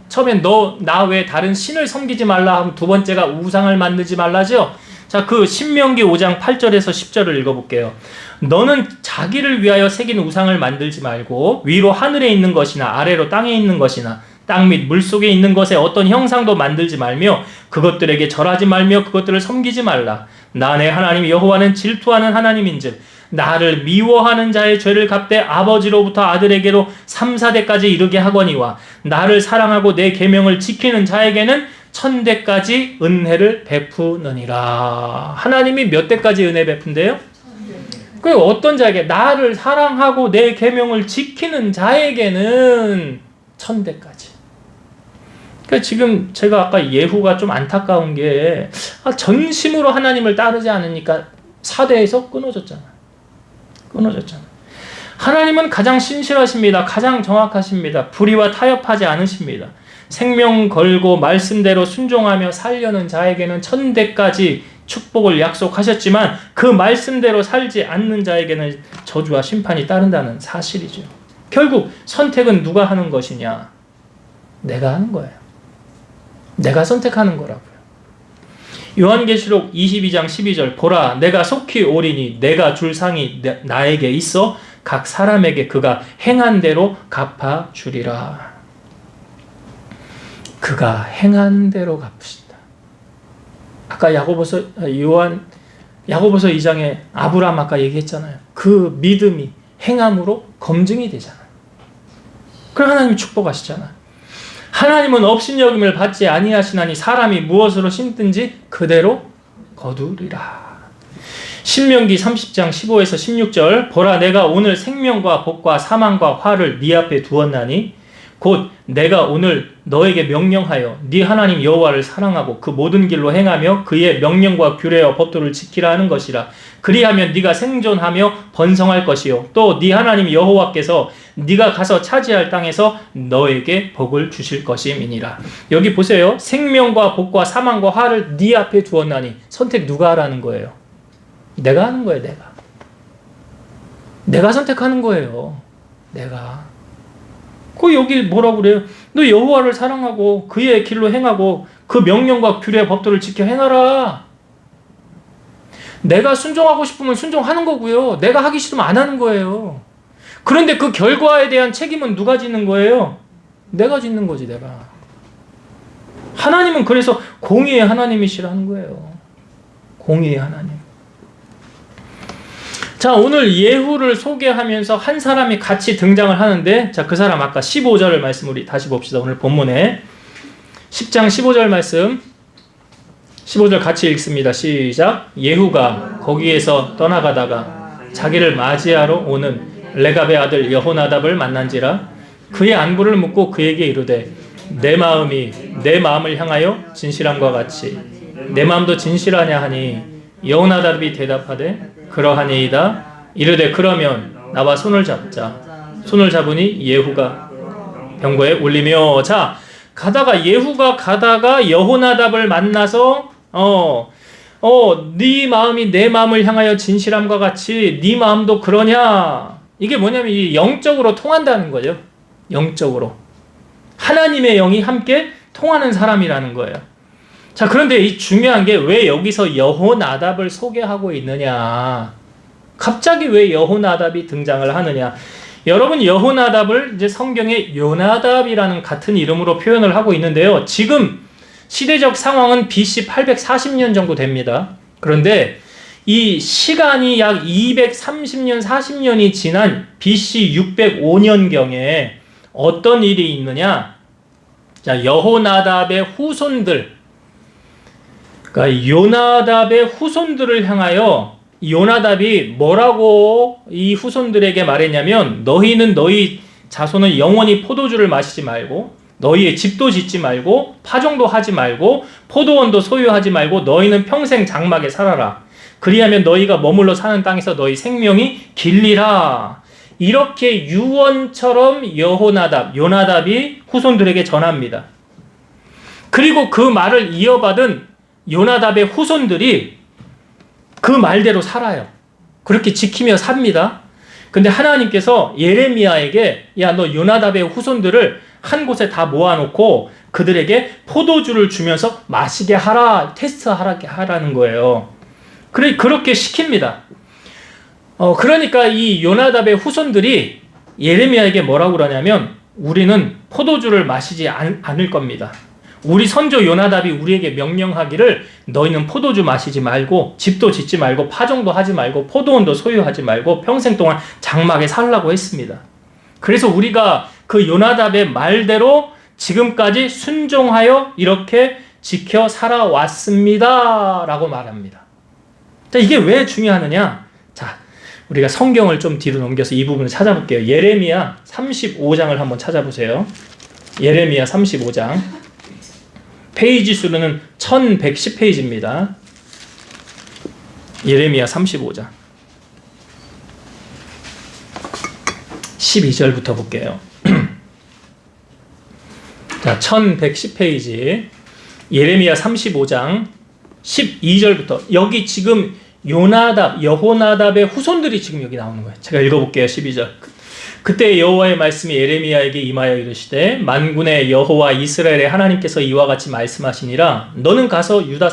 처음엔 너 나 외에 다른 신을 섬기지 말라 하면 두 번째가 우상을 만들지 말라죠? 자, 그 신명기 5장 8절에서 10절을 읽어볼게요. 너는 자기를 위하여 새긴 우상을 만들지 말고 위로 하늘에 있는 것이나 아래로 땅에 있는 것이나 땅 및 물속에 있는 것에 어떤 형상도 만들지 말며 그것들에게 절하지 말며 그것들을 섬기지 말라. 나 내 하나님 여호와는 질투하는 하나님인즉 나를 미워하는 자의 죄를 갚되 아버지로부터 아들에게로 3, 4대까지 이르게 하거니와 나를 사랑하고 내 계명을 지키는 자에게는 1000대까지 은혜를 베푸느니라. 하나님이 몇 대까지 은혜 베푼대요? 그 어떤 자에게? 나를 사랑하고 내 계명을 지키는 자에게는 1000대까지. 그러니까 지금 제가 아까 예후가 좀 안타까운 게 전심으로 하나님을 따르지 않으니까 4대에서 끊어졌잖아. 하나님은 가장 신실하십니다. 가장 정확하십니다. 불의와 타협하지 않으십니다. 생명 걸고 말씀대로 순종하며 살려는 자에게는 1000대까지 축복을 약속하셨지만 그 말씀대로 살지 않는 자에게는 저주와 심판이 따른다는 사실이죠. 결국 선택은 누가 하는 것이냐? 내가 하는 거예요. 내가 선택하는 거라고요. 요한계시록 22장 12절 보라 내가 속히 오리니 내가 줄 상이 나에게 있어 각 사람에게 그가 행한 대로 갚아주리라. 그가 행한 대로 갚으신다. 아까 야고보서 2장에 아브라함 아까 얘기했잖아요. 그 믿음이 행함으로 검증이 되잖아요. 그걸 하나님이 축복하시잖아요. 하나님은 업신여김을 받지 아니하시나니 사람이 무엇으로 심든지 그대로 거두리라. 신명기 30장 15에서 16절 보라 내가 오늘 생명과 복과 사망과 화를 네 앞에 두었나니 곧 내가 오늘 너에게 명령하여 네 하나님 여호와를 사랑하고 그 모든 길로 행하며 그의 명령과 규례와 법도를 지키라 하는 것이라. 그리하면 네가 생존하며 번성할 것이요 또 네 하나님 여호와께서 네가 가서 차지할 땅에서 너에게 복을 주실 것임이니라. 여기 보세요. 생명과 복과 사망과 화를 네 앞에 두었나니 선택 누가 하라는 거예요? 내가 하는 거예요. 내가 선택하는 거예요. 내가. 그 여기 뭐라고 그래요? 너 여호와를 사랑하고 그의 길로 행하고 그 명령과 규례 법도를 지켜 행하라. 내가 순종하고 싶으면 순종하는 거고요. 내가 하기 싫으면 안 하는 거예요. 그런데 그 결과에 대한 책임은 누가 짓는 거예요? 내가 짓는 거지, 내가. 하나님은 그래서 공의의 하나님이시라는 거예요. 공의의 하나님. 자, 오늘 예후를 소개하면서 한 사람이 같이 등장을 하는데, 자, 그 사람 아까 15절 말씀 우리 다시 봅시다. 오늘 본문에 10장 15절 말씀 15절 같이 읽습니다. 시작. 예후가 거기에서 떠나가다가 자기를 맞이하러 오는 레갑의 아들 여호나답을 만난지라. 그의 안부를 묻고 그에게 이르되 내 마음이 내 마음을 향하여 진실함과 같이 내 마음도 진실하냐 하니 여호나답이 대답하되 그러하니이다. 이르되 그러면 나와 손을 잡자. 손을 잡으니 예후가 병거에 올리며. 자, 예후가 가다가 여호나답을 만나서 네 마음이 내 마음을 향하여 진실함과 같이 네 마음도 그러냐. 이게 뭐냐면 이 영적으로 통한다는 거죠. 영적으로 하나님의 영이 함께 통하는 사람이라는 거예요. 자, 그런데 이 중요한 게 왜 여기서 여호나답을 소개하고 있느냐? 갑자기 왜 여호나답이 등장을 하느냐? 여러분, 여호나답을 이제 성경에 요나답이라는 같은 이름으로 표현을 하고 있는데요. 지금 시대적 상황은 BC 840년 정도 됩니다. 그런데 이 시간이 약 230년, 40년이 지난 BC 605년경에 어떤 일이 있느냐? 자, 여호나답의 후손들, 그러니까 요나답의 후손들을 향하여 요나답이 뭐라고 이 후손들에게 말했냐면, 너희는 너희 자손은 영원히 포도주를 마시지 말고 너희의 집도 짓지 말고 파종도 하지 말고 포도원도 소유하지 말고 너희는 평생 장막에 살아라. 그리하면 너희가 머물러 사는 땅에서 너희 생명이 길리라. 이렇게 유언처럼 요나답이 후손들에게 전합니다. 그리고 그 말을 이어받은 요나답의 후손들이 그 말대로 살아요. 그렇게 지키며 삽니다. 근데 하나님께서 예레미야에게 야, 너 요나답의 후손들을 한 곳에 다 모아놓고 그들에게 포도주를 주면서 마시게 하라, 테스트하게 하라는 거예요. 그렇게 시킵니다. 그러니까 이 요나답의 후손들이 예레미야에게 뭐라고 그러냐면, 우리는 포도주를 마시지 않을 겁니다. 우리 선조 요나답이 우리에게 명령하기를 너희는 포도주 마시지 말고 집도 짓지 말고 파종도 하지 말고 포도원도 소유하지 말고 평생 동안 장막에 살라고 했습니다. 그래서 우리가 그 요나답의 말대로 지금까지 순종하여 이렇게 지켜 살아왔습니다 라고 말합니다. 자, 이게 왜 중요하느냐? 자, 우리가 성경을 좀 뒤로 넘겨서 이 부분을 찾아볼게요. 예레미야 35장을 한번 찾아보세요. 예레미야 35장. 페이지 수로는 1110페이지입니다. 예레미야 35장. 12절부터 볼게요. 자, 1110페이지. 예레미야 35장 12절부터. 여기 지금 여호나답의 후손들이 지금 여기 나오는 거예요. 제가 읽어볼게요. 12절. 그때 여호와의 말씀이 예레미야에게 임하여 이르시되 만군의 여호와 이스라엘의 하나님께서 이와 같이 말씀하시니라. 너는 가서 유다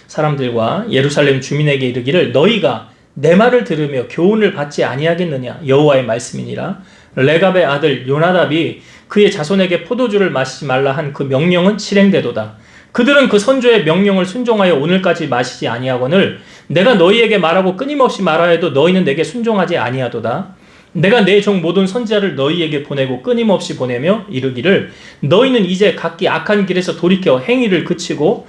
사람들과 예루살렘 주민에게 이르기를 너희가 내 말을 들으며 교훈을 받지 아니하겠느냐. 여호와의 말씀이니라. 레갑의 아들 요나답이 그의 자손에게 포도주를 마시지 말라 한 그 명령은 실행되도다. 그들은 그 선조의 명령을 순종하여 오늘까지 마시지 아니하거늘 내가 너희에게 말하고 끊임없이 말하여도 너희는 내게 순종하지 아니하도다. 내가 내 종 모든 선지자를 너희에게 보내고 끊임없이 보내며 이르기를 너희는 이제 각기 악한 길에서 돌이켜 행위를 그치고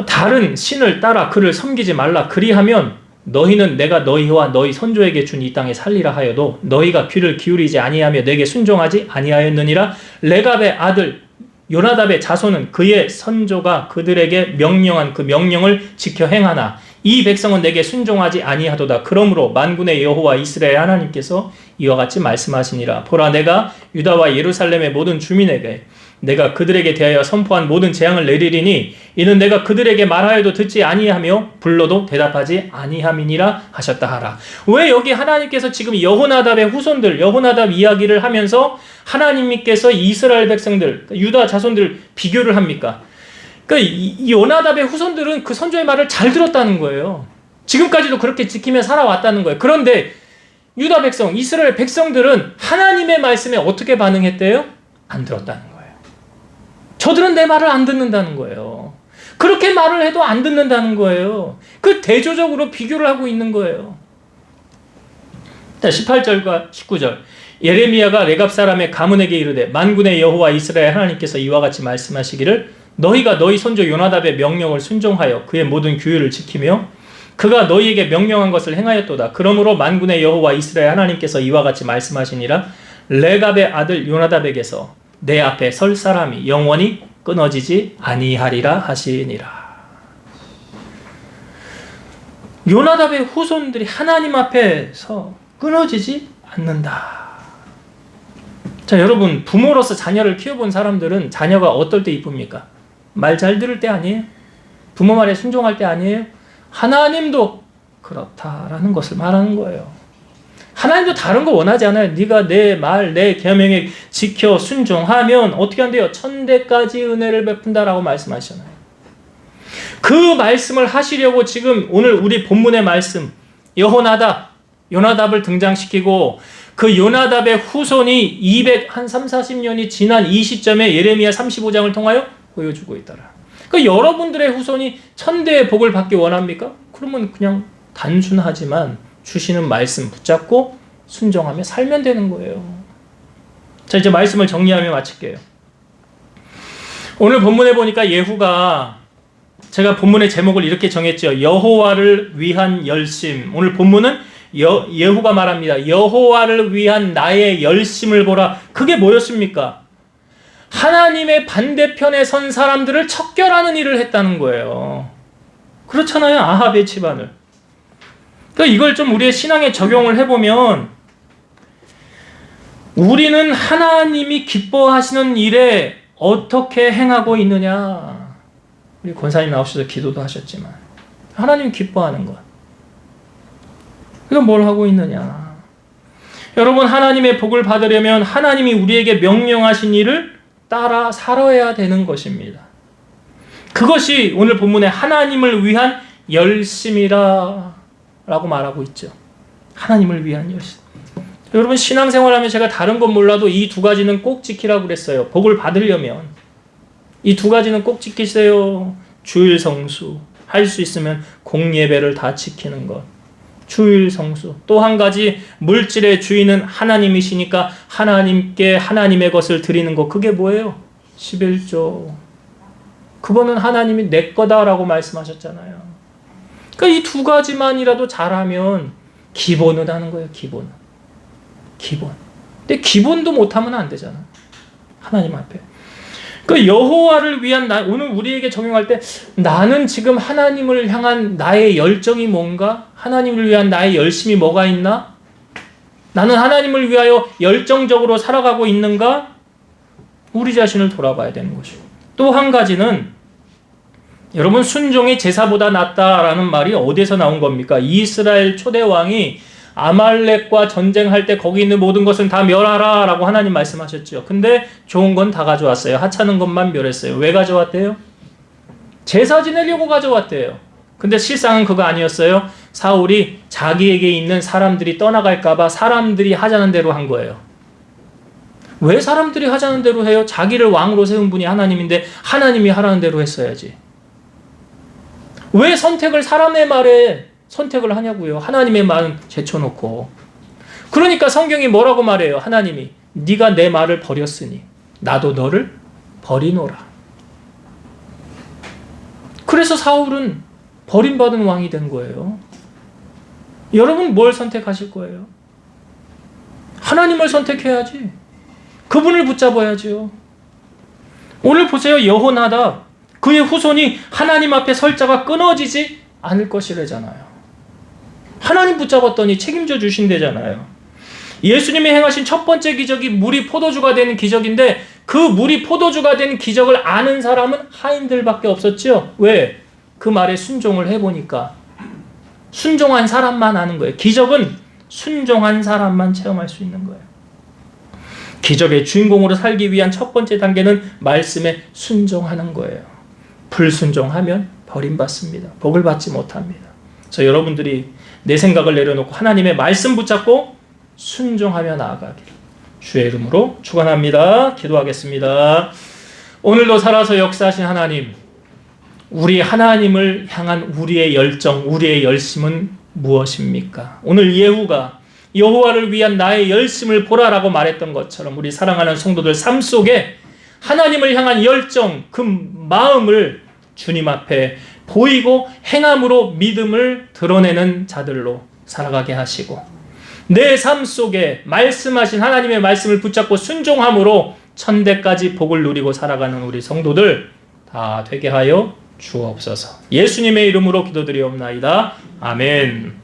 다른 신을 따라 그를 섬기지 말라. 그리하면 너희는 내가 너희와 너희 선조에게 준 이 땅에 살리라 하여도 너희가 귀를 기울이지 아니하며 내게 순종하지 아니하였느니라. 레갑의 아들 요나답의 자손은 그의 선조가 그들에게 명령한 그 명령을 지켜 행하나 이 백성은 내게 순종하지 아니하도다. 그러므로 만군의 여호와 이스라엘 하나님께서 이와 같이 말씀하시니라. 보라, 내가 유다와 예루살렘의 모든 주민에게 내가 그들에게 대하여 선포한 모든 재앙을 내리리니 이는 내가 그들에게 말하여도 듣지 아니하며 불러도 대답하지 아니함이니라 하셨다 하라. 왜 여기 하나님께서 지금 여호나답의 후손들, 여호나답 이야기를 하면서 하나님께서 이스라엘 백성들, 유다 자손들 비교를 합니까? 그러니까 이 요나답의 후손들은 그 선조의 말을 잘 들었다는 거예요. 지금까지도 그렇게 지키며 살아왔다는 거예요. 그런데 유다 백성, 이스라엘 백성들은 하나님의 말씀에 어떻게 반응했대요? 안 들었다는 거예요. 저들은 내 말을 안 듣는다는 거예요. 그렇게 말을 해도 안 듣는다는 거예요. 그 대조적으로 비교를 하고 있는 거예요. 18절과 19절. 예레미야가 레갑 사람의 가문에게 이르되 만군의 여호와 이스라엘 하나님께서 이와 같이 말씀하시기를 너희가 너희 선조 요나답의 명령을 순종하여 그의 모든 규율을 지키며 그가 너희에게 명령한 것을 행하였도다. 그러므로 만군의 여호와 이스라엘 하나님께서 이와 같이 말씀하시니라. 레갑의 아들 요나답에게서 내 앞에 설 사람이 영원히 끊어지지 아니하리라 하시니라. 요나답의 후손들이 하나님 앞에서 끊어지지 않는다. 자, 여러분, 부모로서 자녀를 키워본 사람들은 자녀가 어떨 때 이쁩니까? 말 잘 들을 때 아니에요? 부모 말에 순종할 때 아니에요? 하나님도 그렇다라는 것을 말하는 거예요. 하나님도 다른 거 원하지 않아요. 네가 내 말, 내 계명에 지켜 순종하면 어떻게 한대요? 천대까지 은혜를 베푼다라고 말씀하시잖아요. 그 말씀을 하시려고 지금 오늘 우리 본문의 말씀 요나답을 등장시키고 그 요나답의 후손이 340년이 지난 이 시점에 예레미야 35장을 통하여 보여주고 있더라. 그러니까 여러분들의 후손이 천대의 복을 받기 원합니까? 그러면 그냥 단순하지만 주시는 말씀 붙잡고 순종하며 살면 되는 거예요. 자, 이제 말씀을 정리하며 마칠게요. 오늘 본문에 보니까 예후가, 제가 본문의 제목을 이렇게 정했죠. 여호와를 위한 열심. 오늘 본문은 예후가 말합니다. 여호와를 위한 나의 열심을 보라. 그게 뭐였습니까? 하나님의 반대편에 선 사람들을 척결하는 일을 했다는 거예요. 그렇잖아요. 아합의 집안을. 그러니까 이걸 좀 우리의 신앙에 적용을 해보면 우리는 하나님이 기뻐하시는 일에 어떻게 행하고 있느냐. 우리 권사님 나오셔서 기도도 하셨지만 하나님 기뻐하는 것. 그럼 뭘 하고 있느냐. 여러분, 하나님의 복을 받으려면 하나님이 우리에게 명령하신 일을 따라 살아야 되는 것입니다. 그것이 오늘 본문에 하나님을 위한 열심이라 라고 말하고 있죠. 하나님을 위한 열심. 여러분, 신앙생활하면 제가 다른 건 몰라도 이 두 가지는 꼭 지키라고 그랬어요. 복을 받으려면 이 두 가지는 꼭 지키세요. 주일 성수, 할 수 있으면 공예배를 다 지키는 것. 주일 성수. 또 한 가지, 물질의 주인은 하나님이시니까 하나님께 하나님의 것을 드리는 것. 그게 뭐예요? 11조. 그거는 하나님이 내 거다라고 말씀하셨잖아요. 그러니까 이 두 가지만이라도 잘하면 기본은 하는 거예요. 기본. 근데 기본도 못하면 안 되잖아. 하나님 앞에. 그 여호와를 위한 오늘 우리에게 적용할 때 나는 지금 하나님을 향한 나의 열정이 뭔가? 하나님을 위한 나의 열심이 뭐가 있나? 나는 하나님을 위하여 열정적으로 살아가고 있는가? 우리 자신을 돌아봐야 되는 것이고. 또 한 가지는 여러분, 순종이 제사보다 낫다라는 말이 어디서 나온 겁니까? 이스라엘 초대 왕이 아말렉과 전쟁할 때 거기 있는 모든 것은 다 멸하라 라고 하나님 말씀하셨죠. 근데 좋은 건 다 가져왔어요. 하찮은 것만 멸했어요. 왜 가져왔대요? 제사 지내려고 가져왔대요. 근데 실상은 그거 아니었어요. 사울이 자기에게 있는 사람들이 떠나갈까봐 사람들이 하자는 대로 한 거예요. 왜 사람들이 하자는 대로 해요? 자기를 왕으로 세운 분이 하나님인데 하나님이 하라는 대로 했어야지. 왜 선택을 사람의 말에 선택을 하냐고요. 하나님의 말은 제쳐놓고. 그러니까 성경이 뭐라고 말해요? 하나님이 네가 내 말을 버렸으니 나도 너를 버리노라. 그래서 사울은 버림받은 왕이 된 거예요. 여러분 뭘 선택하실 거예요? 하나님을 선택해야지. 그분을 붙잡아야지요. 오늘 보세요. 여호나답 그의 후손이 하나님 앞에 설 자가 끊어지지 않을 것이래잖아요. 하나님 붙잡았더니 책임져 주신대잖아요. 예수님이 행하신 첫 번째 기적이 물이 포도주가 되는 기적인데 그 물이 포도주가 된 기적을 아는 사람은 하인들밖에 없었죠. 왜? 그 말에 순종을 해보니까. 순종한 사람만 아는 거예요. 기적은 순종한 사람만 체험할 수 있는 거예요. 기적의 주인공으로 살기 위한 첫 번째 단계는 말씀에 순종하는 거예요. 불순종하면 버림받습니다. 복을 받지 못합니다. 그래서 여러분들이 내 생각을 내려놓고 하나님의 말씀 붙잡고 순종하며 나아가기를 주의 이름으로 축원합니다. 기도하겠습니다. 오늘도 살아서 역사하신 하나님, 우리 하나님을 향한 우리의 열정, 우리의 열심은 무엇입니까? 오늘 예후가 여호와를 위한 나의 열심을 보라라고 말했던 것처럼 우리 사랑하는 성도들 삶 속에 하나님을 향한 열정, 그 마음을 주님 앞에 보이고 행함으로 믿음을 드러내는 자들로 살아가게 하시고 내 삶 속에 말씀하신 하나님의 말씀을 붙잡고 순종함으로 천대까지 복을 누리고 살아가는 우리 성도들 다 되게 하여 주옵소서. 예수님의 이름으로 기도드리옵나이다. 아멘.